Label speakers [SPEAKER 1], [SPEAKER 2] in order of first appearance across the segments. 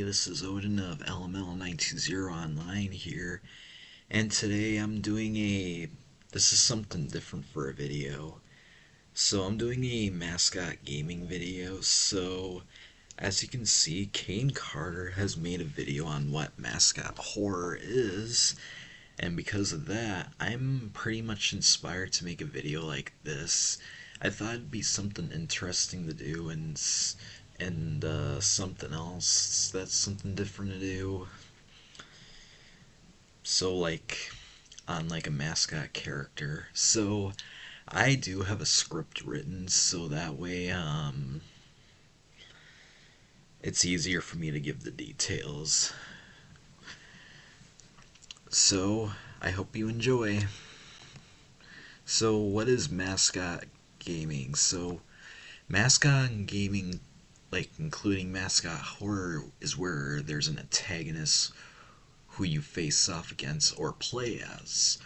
[SPEAKER 1] this is Odin of LML920 Online here, and today I'm doing this is something different for a video. So I'm doing a Mascot gaming video, so as you can see, Kane Carter has made a video on what Mascot horror is, and because of that, I'm pretty much inspired to make a video like this. I thought it'd be something interesting to do and something else that's something different to do. So on like a mascot character. So I do have a script written so that way it's easier for me to give the details. So I hope you enjoy. So what is mascot gaming? So mascot gaming, like including mascot horror, is where there's an antagonist who you face off against or play as.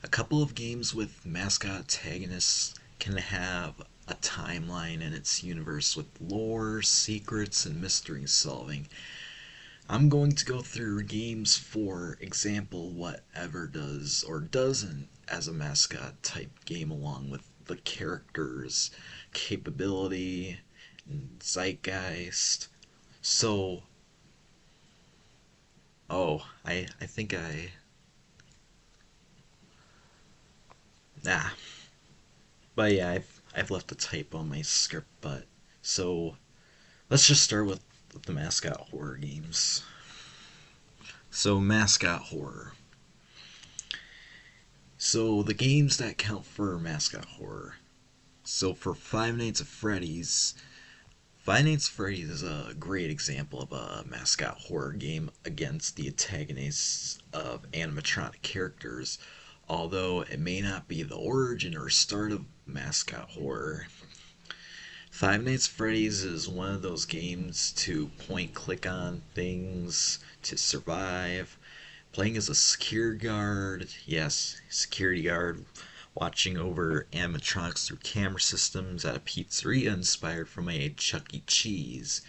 [SPEAKER 1] A couple of games with mascot antagonists can have a timeline in its universe with lore, secrets, and mystery solving. I'm going to go through games, for example, whatever does or doesn't as a mascot type game, along with the characters, capability, and zeitgeist. So, I think nah. But yeah, I've left a typo on my script, but so let's just start with the mascot horror games. So mascot horror. So the games that count for mascot horror. So for Five Nights at Freddy's is a great example of a mascot horror game against the antagonists of animatronic characters, although it may not be the origin or start of mascot horror. Five Nights at Freddy's is one of those games to point click on things to survive. Playing as a security guard, yes, security guard, watching over animatronics through camera systems at a pizzeria inspired from a Chuck E. Cheese.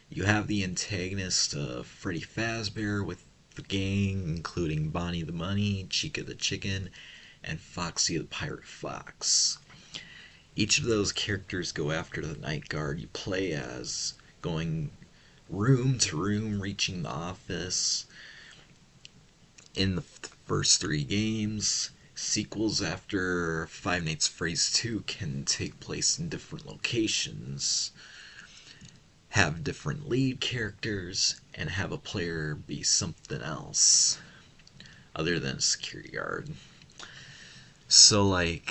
[SPEAKER 1] You have the antagonist Freddy Fazbear with the gang, including Bonnie the Bunny, Chica the Chicken, and Foxy the Pirate Fox. Each of those characters go after the night guard you play as, going room to room, reaching the office. In the first three games, sequels after Five Nights at Freddy's 2 can take place in different locations, have different lead characters, and have a player be something else other than a security guard. So, the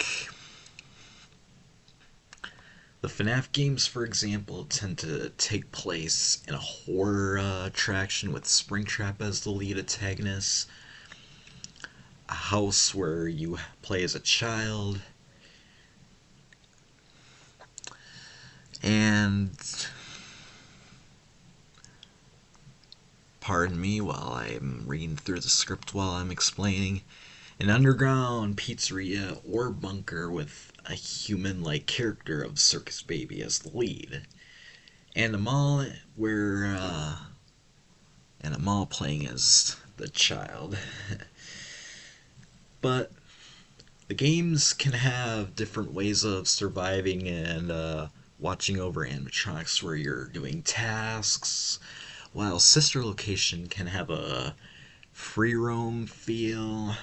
[SPEAKER 1] FNAF games, for example, tend to take place in a horror attraction with Springtrap as the lead antagonist, a house where you play as a child, and pardon me while I'm reading through the script while I'm explaining, an underground pizzeria or bunker with a human-like character of Circus Baby as the lead, and a mall playing as the child. But the games can have different ways of surviving and watching over animatronics where you're doing tasks, while Sister Location can have a free roam feel.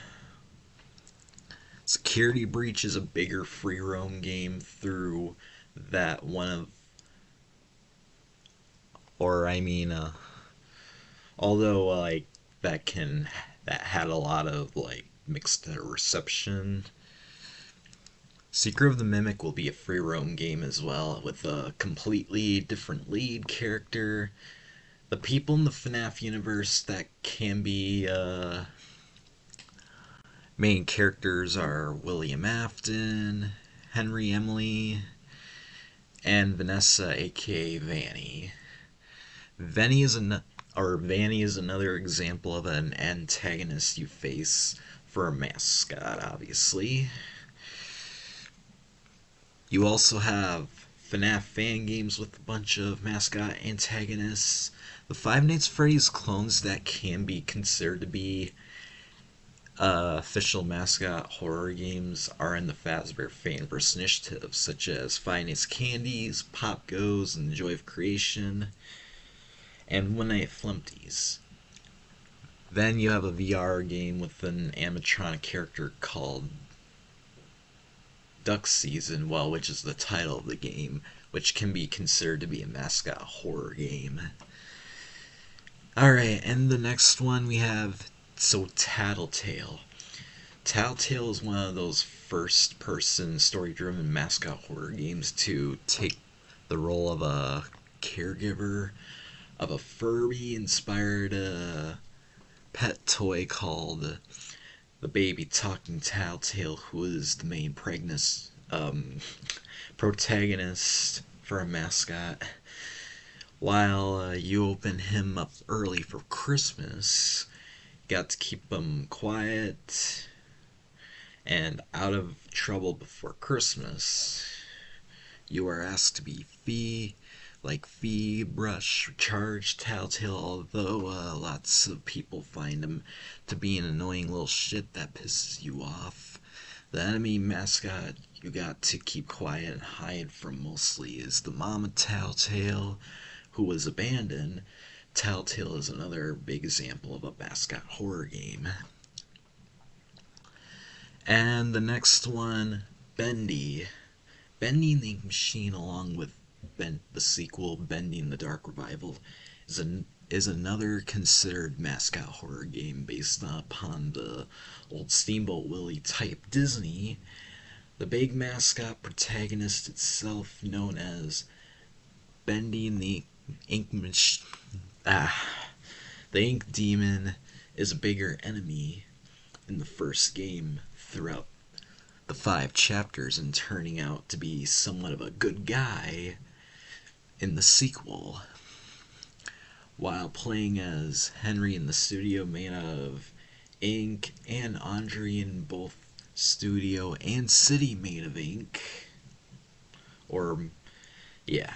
[SPEAKER 1] Security Breach is a bigger free roam game through that one of, or I mean, although that had a lot of mixed reception. Secret of the Mimic will be a free roam game as well, with a completely different lead character. The people in the FNAF universe that can be main characters are William Afton, Henry Emily, and Vanessa, aka Vanny. Vanny is another example of an antagonist you face for a mascot, obviously. You also have FNAF fan games with a bunch of mascot antagonists. The Five Nights at Freddy's clones that can be considered to be official mascot horror games are in the Fazbear Fanverse initiative, such as Five Nights Candies, Pop Goes, and the Joy of Creation, and One Night at Flumpty's. Then you have a VR game with an animatronic character called Duck Season, well, which is the title of the game, which can be considered to be a mascot horror game. Alright, and the next one we have Tattletale. Tattletale is one of those first person story driven mascot horror games to take the role of a caregiver of a Furby inspired pet toy called the baby talking Tattletale, who is the main protagonist for a mascot. While you open him up early for Christmas, you got to keep him quiet and out of trouble before Christmas. You are asked to be feed, brush, charge Tattletale, although lots of people find him to be an annoying little shit that pisses you off. The enemy mascot you got to keep quiet and hide from mostly is the mama Tattletale, who was abandoned. Tattletale is another big example of a mascot horror game. And the next one, Bendy. Bending the Ink Machine, along with the sequel, Bending the Dark Revival, is another considered mascot horror game based upon the old Steamboat Willie type Disney. The big mascot protagonist itself, known as Bending the Ink Machine, the Ink Demon, is a bigger enemy in the first game throughout the 5 chapters and turning out to be somewhat of a good guy in the sequel. While playing as Henry in the studio made out of ink, and Andre in both studio and city made of ink. Yeah.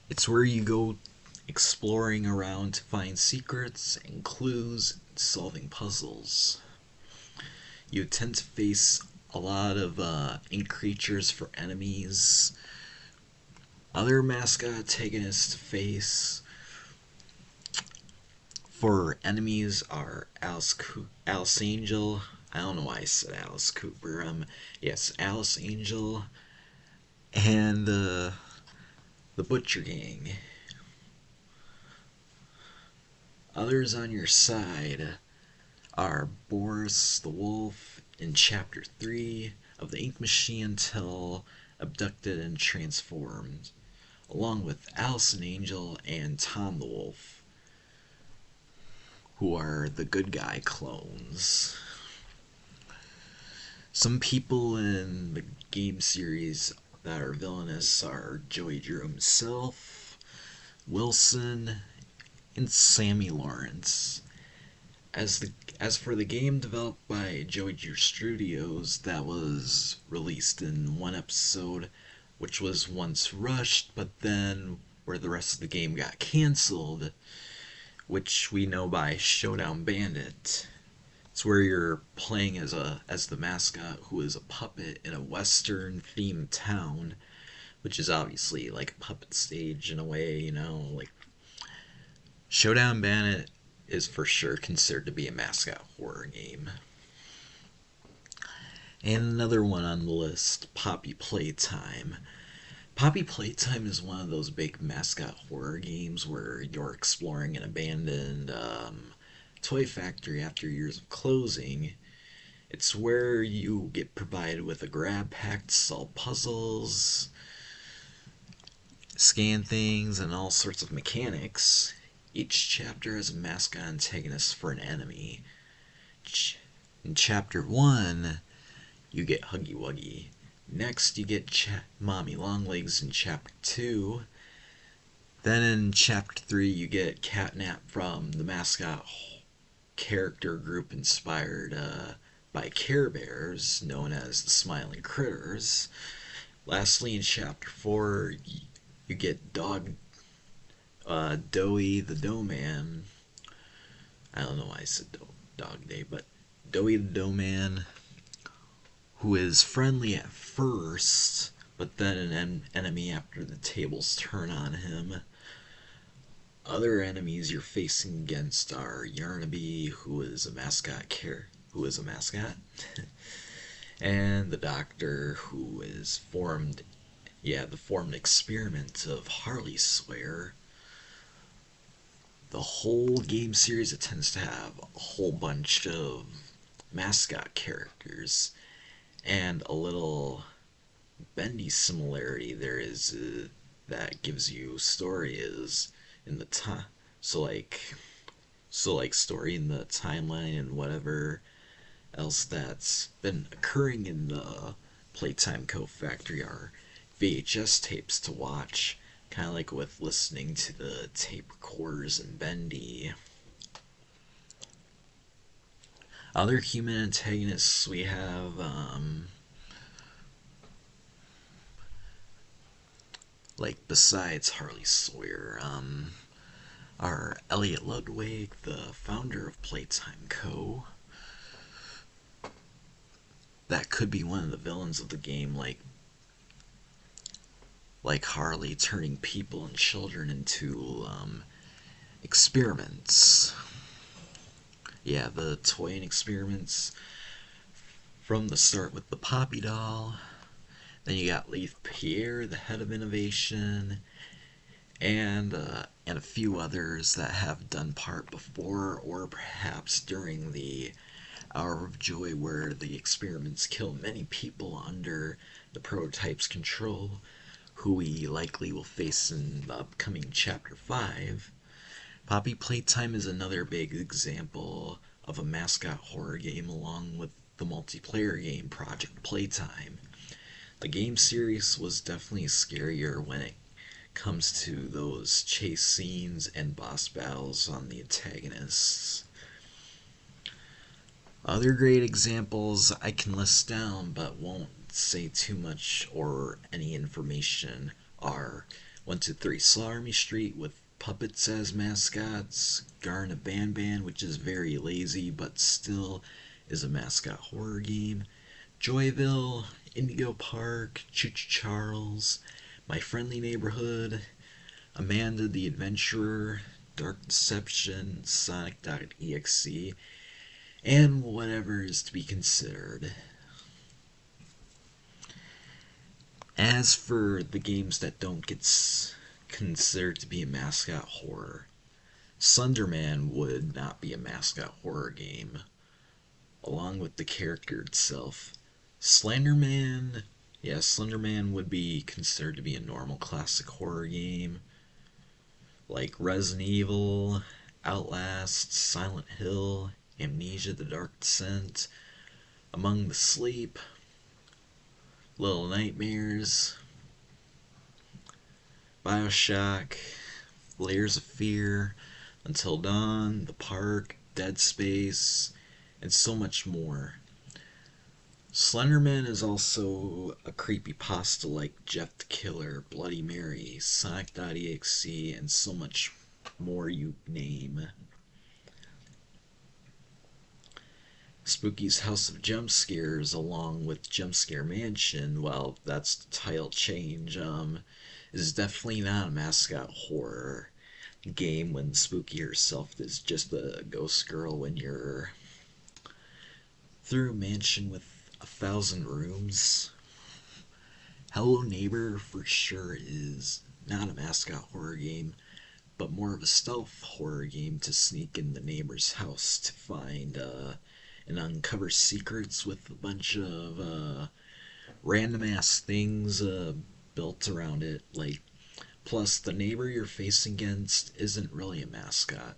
[SPEAKER 1] It's where you go exploring around to find secrets and clues and solving puzzles. You tend to face a lot of ink creatures for enemies. Other mascot antagonists to face for enemies are Alice Angel. I don't know why I said Alice Cooper. Yes, Alice Angel and the Butcher Gang. Others on your side are Boris the Wolf in Chapter 3 of the Ink Machine until abducted and transformed, along with Allison Angel and Tom the Wolf, who are the good guy clones. Some people in the game series that are villainous are Joey Drew himself, Wilson, and Sammy Lawrence. As for the game developed by Joey Drew Studios, that was released in one episode, which was once rushed, but then where the rest of the game got cancelled, which we know by Showdown Bandit. It's where you're playing as the mascot, who is a puppet in a western themed town, which is obviously like a puppet stage in a way, like Showdown Bandit is for sure considered to be a mascot horror game. And another one on the list, Poppy Playtime. Poppy Playtime is one of those big mascot horror games where you're exploring an abandoned toy factory after years of closing. It's where you get provided with a grab pack to solve puzzles, scan things, and all sorts of mechanics. Each chapter has a mascot antagonist for an enemy. In Chapter 1, you get Huggy Wuggy. Next, you get Mommy Longlegs in Chapter 2. Then in Chapter 3, you get Catnap from the mascot character group inspired by Care Bears, known as the Smiling Critters. Lastly, in Chapter 4, you get Doughy the Dough Man. I don't know why I said Dog Day, but Doughy the Dough Man, who is friendly at first, but then an enemy after the tables turn on him. Other enemies you're facing against are Yarnaby, who is a mascot, and the Doctor, who is the formed experiment of Harley Swear. The whole game series, it tends to have a whole bunch of mascot characters, and a little bendy similarity there is that gives you story is in the time. So like story in the timeline and whatever else that's been occurring in the Playtime Co. Factory are VHS tapes to watch, kind of like with listening to the tape recorders in Bendy. Other human antagonists we have, like besides Harley Sawyer, are Elliot Ludwig, the founder of Playtime Co. That could be one of the villains of the game, like Harley turning people and children into experiments. Yeah, the toy experiments from the start with the Poppy doll. Then you got Leith Pierre, the head of innovation, and a few others that have done part before or perhaps during the Hour of Joy, where the experiments kill many people under the prototype's control, who we likely will face in the upcoming Chapter 5. Poppy Playtime is another big example of a mascot horror game, along with the multiplayer game Project Playtime. The game series was definitely scarier when it comes to those chase scenes and boss battles on the antagonists. Other great examples I can list down but won't say too much or any information are 123 Slaughter Street with puppets as mascots, Garna Ban Ban, which is very lazy but still is a mascot horror game, Joyville, Indigo Park, Choo Choo Charles, My Friendly Neighborhood, Amanda the Adventurer, Dark Deception, Sonic.exe, and whatever is to be considered. As for the games that don't get considered to be a mascot horror, Slenderman would not be a mascot horror game, along with the character itself. Slenderman would be considered to be a normal classic horror game, like Resident Evil, Outlast, Silent Hill, Amnesia the Dark Descent, Among the Sleep, Little Nightmares, Bioshock, Layers of Fear, Until Dawn, The Park, Dead Space, and so much more. Slenderman is also a creepypasta like Jeff the Killer, Bloody Mary, Sonic.exe, and so much more you name. Spooky's House of Jump Scares, along with Jumpscare Mansion, well, that's the title change, is definitely not a mascot horror game when Spooky herself is just a ghost girl when you're through a mansion with 1,000 rooms. Hello Neighbor for sure is not a mascot horror game, but more of a stealth horror game to sneak in the neighbor's house to find and uncover secrets with a bunch of random ass things built around it. Plus, the neighbor you're facing against isn't really a mascot.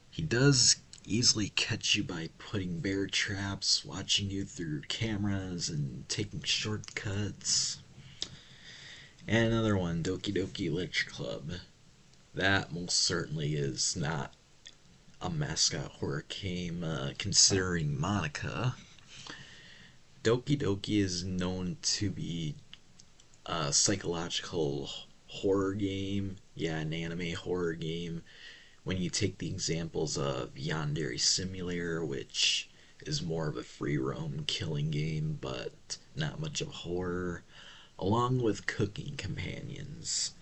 [SPEAKER 1] He does easily catch you by putting bear traps, watching you through cameras, and taking shortcuts. And another one, Doki Doki Literature Club. That most certainly is not a mascot horror game, considering Monica. Doki Doki is known to be a psychological horror game, yeah, an anime horror game, when you take the examples of Yandere Simulator, which is more of a free roam killing game, but not much of horror, along with Cooking Companions.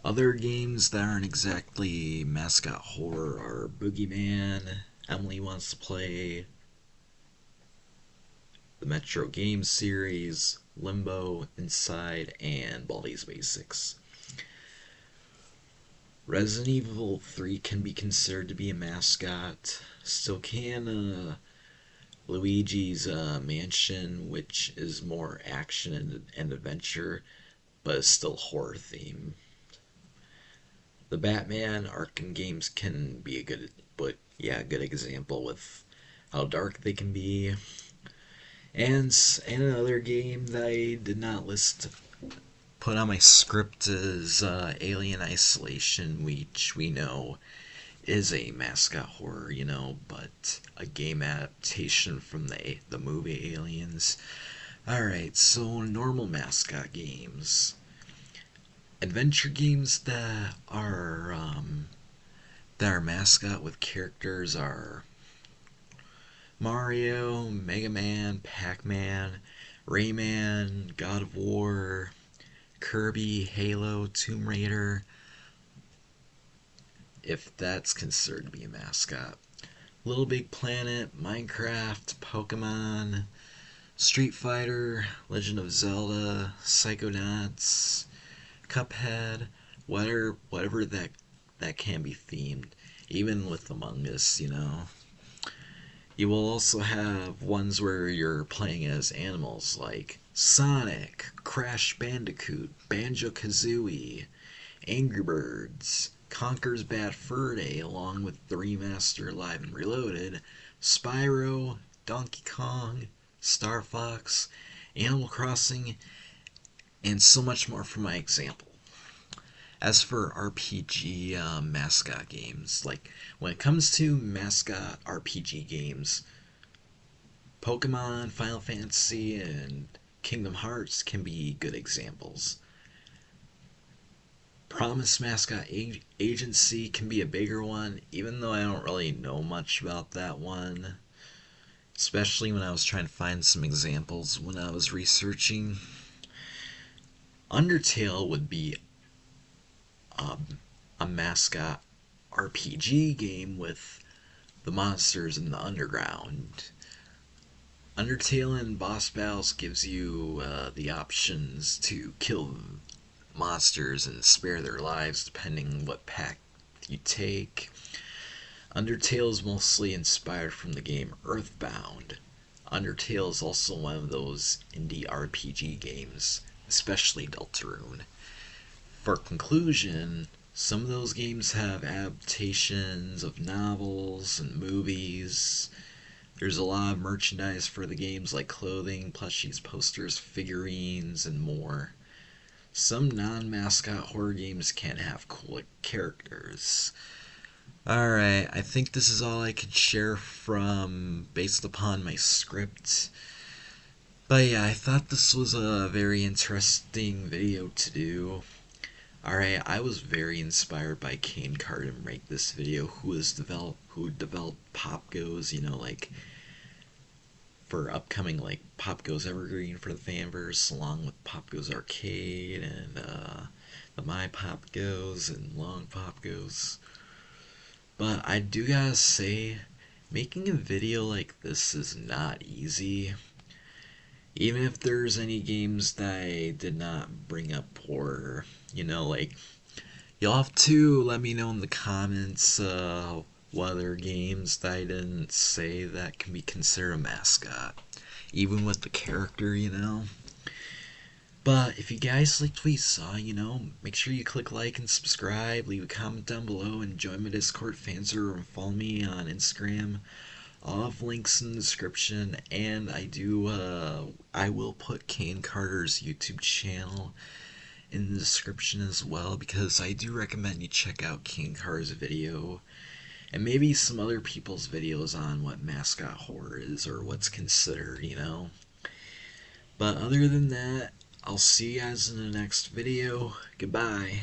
[SPEAKER 1] Other games that aren't exactly mascot horror are Boogeyman, Emily Wants to Play, the Metro Games series, Limbo, Inside, and Baldi's Basics. Resident Evil 3 can be considered to be a mascot. Still can Luigi's Mansion, which is more action and adventure, but is still horror themed. The Batman Arkham games can be a good example with how dark they can be. And another game that I did not put on my script is Alien Isolation, which we know is a mascot horror, but a game adaptation from the movie Aliens. All right, so normal mascot games, adventure games that are mascot with characters are Mario, Mega Man, Pac-Man, Rayman, God of War, Kirby, Halo, Tomb Raider, if that's considered to be a mascot. Little Big Planet, Minecraft, Pokemon, Street Fighter, Legend of Zelda, Psychonauts, Cuphead, whatever that can be themed, even with Among Us. You will also have ones where you're playing as animals like Sonic, Crash Bandicoot, Banjo Kazooie, Angry Birds, Conker's Bad Fur Day, along with the remaster Live and Reloaded, Spyro, Donkey Kong, Star Fox, Animal Crossing, and so much more for my example. As for RPG mascot games, like when it comes to mascot RPG games, Pokemon, Final Fantasy, and Kingdom Hearts can be good examples. Promise Mascot Agency can be a bigger one, even though I don't really know much about that one, especially when I was trying to find some examples when I was researching. Undertale would be a mascot RPG game with the monsters in the underground. Undertale in boss battles gives you the options to kill monsters and spare their lives depending what path you take. Undertale is mostly inspired from the game Earthbound. Undertale is also one of those indie RPG games, especially Deltarune. For conclusion, some of those games have adaptations of novels and movies. There's a lot of merchandise for the games like clothing, plushies, posters, figurines, and more. Some non-mascot horror games can have cool characters. Alright, I think this is all I could share from based upon my script. But yeah, I thought this was a very interesting video to do. Alright, I was very inspired by Kane Carter to make this video, who developed Pop Goes, like for upcoming like Pop Goes Evergreen for the Fanverse, along with Pop Goes Arcade and the My Pop Goes and Long Pop Goes. But I do gotta say, making a video like this is not easy. Even if there's any games that I did not bring up, or like, you'll have to let me know in the comments what other games that I didn't say that can be considered a mascot, even with the character. But if you guys liked what you saw, make sure you click like and subscribe, leave a comment down below, and join my Discord fan server and follow me on Instagram. I'll have links in the description, and I will put Kane Carter's YouTube channel in the description as well, because I do recommend you check out Kane Carter's video, and maybe some other people's videos on what mascot horror is, or what's considered. But other than that, I'll see you guys in the next video. Goodbye.